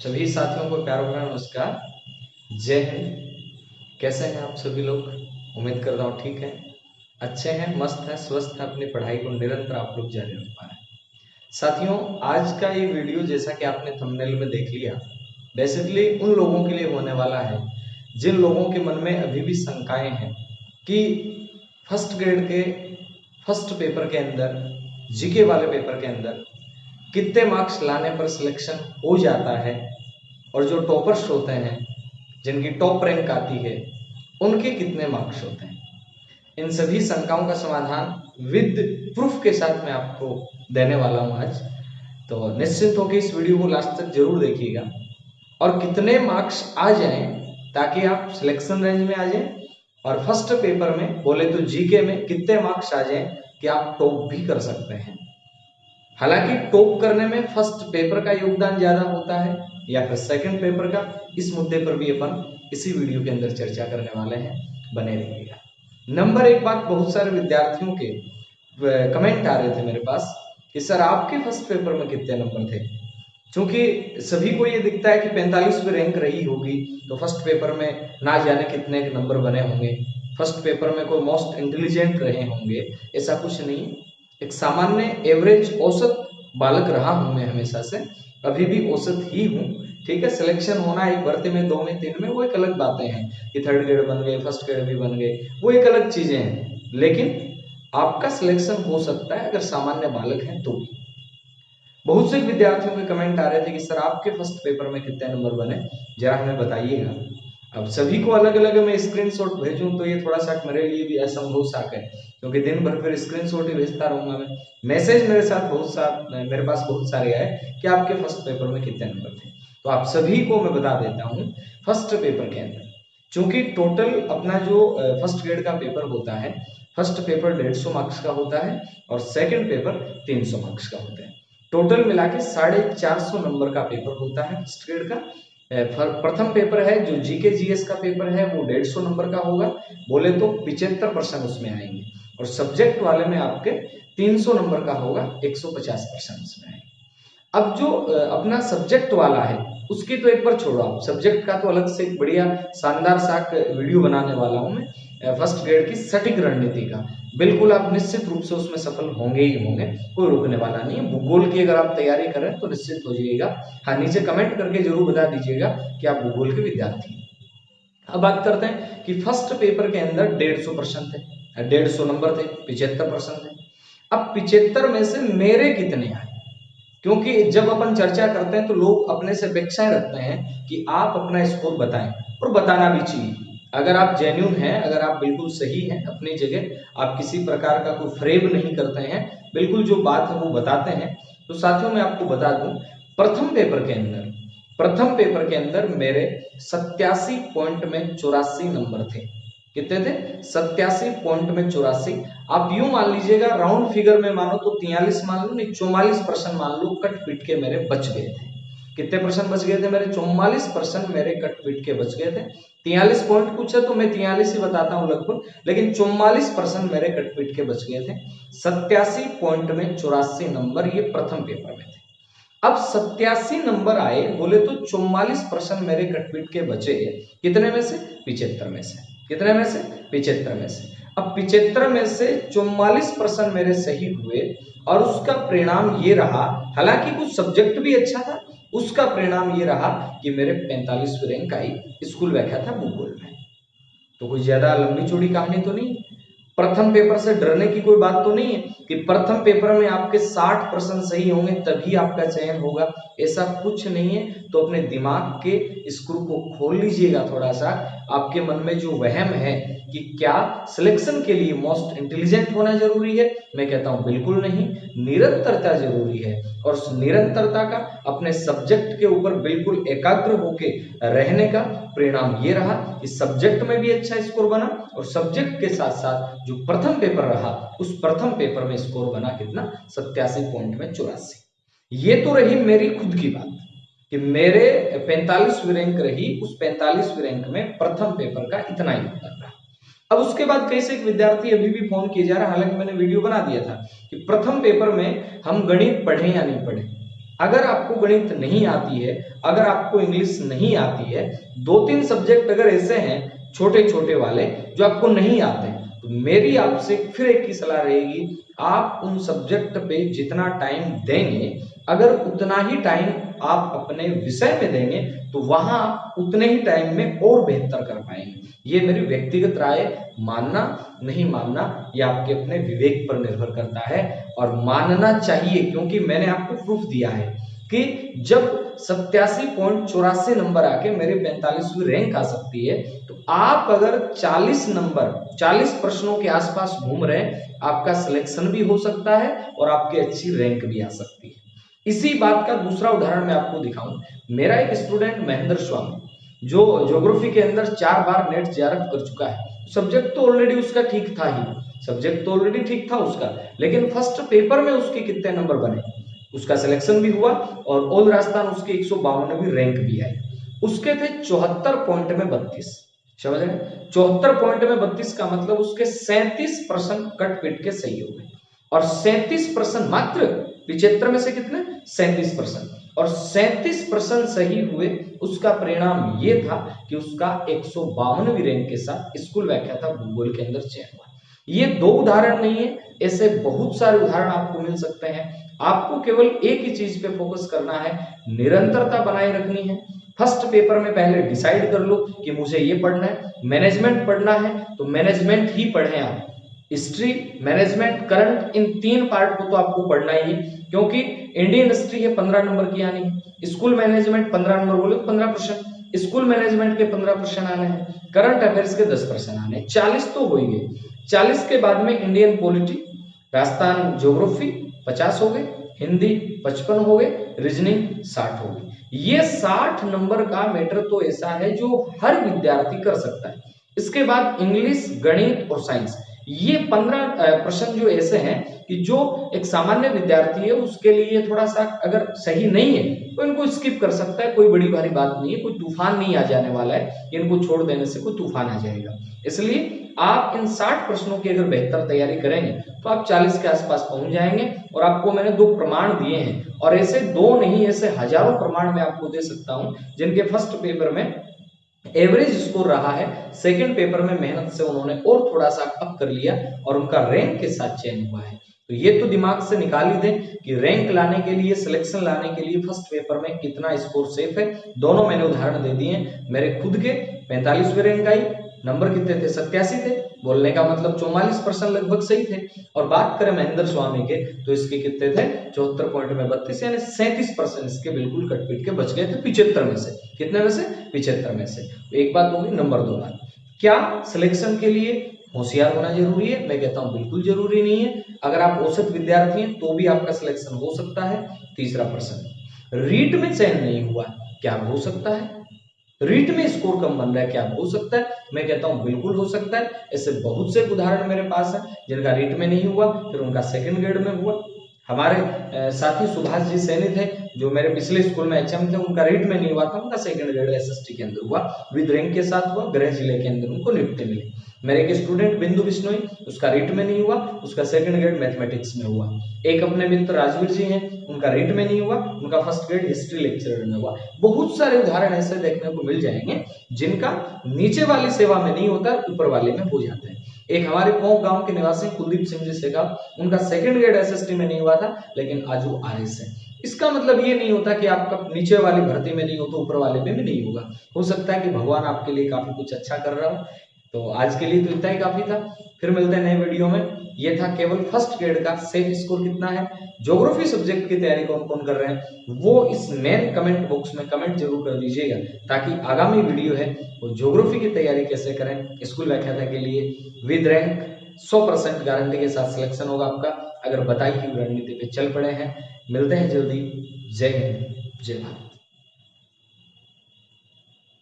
सभी साथियों को प्यार भरा नमस्कार। जय हिंद। कैसे हैं आप सभी लोग? उम्मीद करता हूँ ठीक है, अच्छे हैं, मस्त हैं, स्वस्थ हैं, अपनी पढ़ाई को निरंतर आप लोग जारी रख पा रहे हैं। साथियों, आज का ये वीडियो जैसा कि आपने थंबनेल में देख लिया, बेसिकली उन लोगों के लिए होने वाला है जिन लोगों के मन में अभी भी शंकाएं हैं कि फर्स्ट ग्रेड के फर्स्ट पेपर के अंदर, जीके वाले पेपर के अंदर कितने मार्क्स लाने पर सिलेक्शन हो जाता है और जो टॉपर्स होते हैं, जिनकी टॉप रैंक आती है, उनके कितने मार्क्स होते हैं। इन सभी शंकाओं का समाधान विद प्रूफ के साथ मैं आपको देने वाला हूं आज। तो निश्चिंत होकर इस वीडियो को लास्ट तक जरूर देखिएगा और कितने मार्क्स आ जाएं ताकि आप सिलेक्शन रेंज में आ जाएं, और फर्स्ट पेपर में बोले तो जीके में कितने मार्क्स आ जाएं कि आप टॉप भी कर सकते हैं। हालांकि टॉप करने में फर्स्ट पेपर का योगदान ज्यादा होता है या फिर सेकंड पेपर का, इस मुद्दे पर भी अपन इसी वीडियो के अंदर चर्चा करने वाले हैं, बने रहिएगा। नंबर एक बात, बहुत सारे विद्यार्थियों के कमेंट आ रहे थे मेरे पास कि सर आपके फर्स्ट पेपर में कितने नंबर थे। क्योंकि सभी को ये दिखता है कि 45वीं रैंक रही होगी तो फर्स्ट पेपर में ना जाने कितने नंबर बने होंगे, फर्स्ट पेपर में कोई मोस्ट इंटेलिजेंट रहे होंगे। ऐसा कुछ नहीं, एक सामान्य एवरेज औसत बालक रहा हूं मैं हमेशा से, अभी भी औसत ही हूं। ठीक है, सिलेक्शन होना एक भर्ती में, 2 में, 3 में, वो एक अलग बातें हैं कि थर्ड ग्रेड बन गए, फर्स्ट ग्रेड भी बन गए, वो एक अलग चीजें हैं। लेकिन आपका सिलेक्शन हो सकता है अगर सामान्य बालक हैं तो भी। बहुत से विद्यार्थियों के कमेंट आ रहे थे कि सर आपके फर्स्ट पेपर में कितने नंबर बने, जरा हमें बताइएगा। अब सभी को अलग अलग मैं स्क्रीनशॉट भेजूं तो ये थोड़ा सा मेरे लिए भी असंभव साक है, क्योंकि दिन भर फिर स्क्रीनशॉट ही भेजता रहूंगा मैं। मैसेज मेरे पास बहुत सारे आए कि आपके फर्स्ट पेपर में कितने नंबर थे। तो आप सभी को मैं बता देता हूँ, फर्स्ट पेपर के अंदर चूंकि टोटल अपना जो फर्स्ट ग्रेड का पेपर होता है, फर्स्ट पेपर 150 मार्क्स का होता है और सेकंड पेपर 300 मार्क्स का होता है। टोटल मिला के 450 नंबर का पेपर होता है फर्स्ट ग्रेड का। प्रथम पेपर है जो जीके जीएस का पेपर है, वो 150 नंबर का होगा, बोले तो 75% उसमें आएंगे। और सब्जेक्ट वाले में आपके 300 नंबर का होगा, 150% उसमें आएंगे। अब जो अपना सब्जेक्ट वाला है उसकी तो एक बार छोड़ो, आप सब्जेक्ट का तो अलग से एक बढ़िया शानदार सा वीडियो बनाने वाला हूं मैं, फर्स्ट ग्रेड की सटीक रणनीति का। बिल्कुल आप निश्चित रूप से उसमें सफल होंगे ही होंगे, कोई रुकने वाला नहीं है। भूगोल की अगर आप तैयारी करें तो निश्चित हो जाइएगा। हाँ, नीचे कमेंट करके जरूर बता दीजिएगा कि आप भूगोल के विद्यार्थी हैं। अब बात करते हैं कि फर्स्ट पेपर के अंदर 150% थे, 150 नंबर थे, 75% थे। अब 75 में से मेरे कितने आए, क्योंकि जब अपन चर्चा करते हैं तो लोग अपने से अपेक्षाएं रखते हैं कि आप अपना स्कोर बताएं, और बताना भी चाहिए। अगर आप जेन्युइन हैं, अगर आप बिल्कुल सही हैं अपनी जगह, आप किसी प्रकार का कोई फ्रेब नहीं करते हैं, बिल्कुल जो बात है वो बताते हैं, तो साथियों मैं आपको बता दूं, प्रथम पेपर के अंदर मेरे 87 पॉइंट में 84 नंबर थे। कितने थे? 87 पॉइंट में 84। आप यूं मान लीजिएगा, राउंड फिगर में मानो तो 43 मान लो, नहीं 44% मान लो, कट पिट के मेरे बच गए थे। कितने परसेंट बच गए थे मेरे? 44% मेरे कट पिट के बच गए थे। 43 पॉइंट कुछ है तो मैं 43 ही बताता हूं लगभग, लेकिन 44% मेरे कट पिट के बच गए थे। 87 पॉइंट में 84 नंबर ये प्रथम पेपर में थे। अब 87 नंबर आए, बोले तो 44% मेरे कटपीट के बचे, कितने में से? 75 में से। कितने में से? 75 में से। अब 75 में से 44% मेरे सही हुए, और उसका परिणाम ये रहा, हालांकि कुछ सब्जेक्ट भी अच्छा था, उसका परिणाम ये रहा कि मेरे 45वीं रैंक आई स्कूल व्याख्या था भूगोल में। तो कोई ज्यादा लंबी चौड़ी कहानी तो नहीं। प्रथम पेपर से डरने की कोई बात तो नहीं है कि प्रथम पेपर में आपके 60% सही होंगे तभी आपका चयन होगा, ऐसा कुछ नहीं है। तो अपने दिमाग के स्क्रू को खोल लीजिएगा थोड़ा सा। आपके मन में जो वहम है कि क्या सिलेक्शन के लिए मोस्ट इंटेलिजेंट होना जरूरी है, मैं कहता हूं बिल्कुल नहीं, निरंतरता जरूरी है। और उस निरंतरता का, अपने सब्जेक्ट के ऊपर बिल्कुल एकाग्र होके रहने का परिणाम ये रहा कि सब्जेक्ट में भी अच्छा स्कोर बना, और सब्जेक्ट के साथ साथ जो प्रथम पेपर रहा उस प्रथम पेपर में स्कोर बना कितना? 87 पॉइंट में 84। ये तो रही मेरी खुद की बात कि मेरे 45वीं रैंक रही, उस 45वीं रैंक में प्रथम पेपर का इतना ही योगदान रहा। अब उसके बाद कई से एक विद्यार्थी अभी भी फोन किए जा रहा है, हालांकि मैंने वीडियो बना दिया था कि प्रथम पेपर में हम गणित पढ़े या नहीं पढ़े। अगर आपको गणित नहीं आती है, अगर आपको इंग्लिश नहीं आती है, 2-3 सब्जेक्ट अगर ऐसे हैं छोटे छोटे वाले जो आपको नहीं आते, तो मेरी आपसे फिर एक ही सलाह रहेगी, आप उन सब्जेक्ट पे जितना टाइम देंगे, अगर उतना ही टाइम आप अपने विषय में देंगे, तो वहां आप उतने ही टाइम में और बेहतर कर पाएंगे। ये मेरी व्यक्तिगत राय, मानना नहीं मानना ये आपके अपने विवेक पर निर्भर करता है, और मानना चाहिए, क्योंकि मैंने आपको प्रूफ दिया है कि जब 87.84 नंबर आके मेरे 45वीं रैंक आ सकती है, तो आप अगर 40 नंबर 40 प्रश्नों के आसपास घूम रहे हैं, आपका सिलेक्शन भी हो सकता है और आपकी अच्छी रैंक भी आ सकती है। इसी बात का दूसरा उदाहरण मैं आपको दिखाऊं। मेरा एक स्टूडेंट महेंद्र स्वामी, जो ज्योग्राफी के अंदर 4 बार नेट जेआरएफ कर चुका है, सब्जेक्ट तो ऑलरेडी उसका ठीक था ही, सब्जेक्ट तो ऑलरेडी ठीक था उसका, लेकिन फर्स्ट पेपर में उसके कितने नंबर बने, उसका सिलेक्शन भी हुआ और ऑल राजस्थान उसकी 152वीं रैंक भी आई। उसके थे 74 पॉइंट में 32, समझ रहे, 74 पॉइंट में 32 का मतलब उसके 37% कट पिट के सही हो गए, और 37% मात्र 75 में से कितने 37%, और 37% सही हुए। उसका परिणाम ये था कि उसका 152वीं रैंक के साथ स्कूल व्याख्याता भूगोल के अंदर चयन हुआ। ये 2 उदाहरण नहीं है, ऐसे बहुत सारे उदाहरण आपको मिल सकते हैं। आपको केवल एक ही चीज पे फोकस करना है, निरंतरता बनाए रखनी है। फर्स्ट पेपर में पहले डिसाइड कर लो कि मुझे ये पढ़ना है, मैनेजमेंट पढ़ना है तो मैनेजमेंट ही पढ़ें आप, हिस्ट्री, मैनेजमेंट, करंट, इन 3 पार्ट को तो आपको पढ़ना ही है, क्योंकि इंडियन हिस्ट्री है 15 नंबर की आनी है, स्कूल मैनेजमेंट 15 नंबर बोले तो 15 प्रश्न स्कूल मैनेजमेंट के 15 प्रश्न आने हैं, करंट अफेयर्स के 10 प्रश्न आने हैं, 40 तो हो ही गए। 40 के बाद में इंडियन पॉलिटी, राजस्थान ज्योग्राफी 50 हो गए, हिंदी 55 हो गए, रीजनिंग 60 हो गई। ये 60 नंबर का मैटर तो ऐसा है जो हर विद्यार्थी कर सकता है। इसके बाद इंग्लिश, गणित और साइंस, ये 15 प्रश्न जो ऐसे हैं कि जो एक सामान्य विद्यार्थी है उसके लिए थोड़ा सा अगर सही नहीं है तो इनको स्किप कर सकता है, कोई बड़ी भारी बात नहीं है, कोई तूफान नहीं आ जाने वाला है, इनको छोड़ देने से कोई तूफान आ जाएगा। इसलिए आप इन 60 प्रश्नों की अगर बेहतर तैयारी करेंगे तो आप 40 के आसपास पहुंच जाएंगे। और आपको मैंने 2 प्रमाण दिए हैं, और ऐसे 2 नहीं, ऐसे हजारों प्रमाण मैं आपको दे सकता हूं, जिनके फर्स्ट पेपर में एवरेज स्कोर रहा है, सेकंड पेपर में मेहनत से उन्होंने और थोड़ा सा अप कर लिया और उनका रैंक के साथ चयन हुआ है। तो ये तो दिमाग से निकाल ही दें कि रैंक लाने के लिए, सिलेक्शन लाने के लिए फर्स्ट पेपर में कितना स्कोर सेफ है। दोनों मैंने उदाहरण दे दिए, मेरे खुद के 45वीं रैंक आई, नंबर कितने थे 87 थे, बोलने का मतलब 44% लगभग सही थे। और बात करें महेंद्र स्वामी के तो इसके कितने थे 74 पॉइंट में 32, यानी 37% इसके बिल्कुल कटपीट के बच गए थे 75 में से। कितने में से 75 में से। एक बात होगी। नंबर 2 बात, क्या सिलेक्शन के लिए होशियार होना जरूरी है? मैं कहता हूं बिल्कुल जरूरी नहीं है। अगर आप औसत विद्यार्थी हैं तो भी आपका सिलेक्शन हो सकता है। तीसरा प्रश्न, रीट में चयन नहीं हुआ, क्या हो सकता है? रीट में स्कोर कम बन रहा है, क्या हो सकता है? मैं कहता हूं बिल्कुल हो सकता है। ऐसे बहुत से उदाहरण मेरे पास है जिनका रीट में नहीं हुआ, फिर उनका सेकंड ग्रेड में हुआ। हमारे साथी सुभाष जी सैनी थे जो मेरे पिछले स्कूल में एचएम थे, उनका रीट में नहीं हुआ था, उनका सेकंड ग्रेड एसएसटी के अंदर हुआ, विद रैंक के साथ हुआ, गृह जिले के अंदर उनको नियुक्ति मिली। मेरे एक स्टूडेंट बिंदु बिश्नोई, उसका रीट में नहीं हुआ, उसका सेकंड ग्रेड मैथमेटिक्स में हुआ। एक अपने मित्र राजवीर जी हैं, उनका रीट में नहीं हुआ, उनका फर्स्ट ग्रेड हिस्ट्री लेक्चरर में हुआ। बहुत सारे उदाहरण ऐसे देखने को मिल जाएंगे जिनका नीचे वाली सेवा में नहीं होता, ऊपर वाले में हो जाता है। एक हमारे पोंक गांव के निवासी कुलदीप सिंह जी सेगाव, उनका सेकंड ग्रेड एसएसटी में नहीं हुआ था, लेकिन आज वो आरएस है। इसका मतलब ये नहीं होता कि आपका नीचे वाली भर्ती में नहीं हो तो ऊपर वाले में भी नहीं होगा। हो सकता है कि भगवान आपके लिए काफी कुछ अच्छा कर रहा हो। तो आज के लिए तो इतना ही काफी था, फिर मिलते हैं नए वीडियो में। ये था केवल फर्स्ट ग्रेड का सेफ स्कोर कितना है। ज्योग्राफी सब्जेक्ट की तैयारी कौन कौन कर रहे हैं वो इस मेन कमेंट बॉक्स में कमेंट जरूर कर दीजिएगा, ताकि आगामी वीडियो है वो ज्योग्राफी की तैयारी कैसे करें स्कूल व्याख्याता के लिए विद रैंक 100% गारंटी के साथ सिलेक्शन होगा आपका, अगर बताई हुई रणनीति पे चल पड़े हैं। मिलते हैं जल्दी। जय हिंद, जय भारत।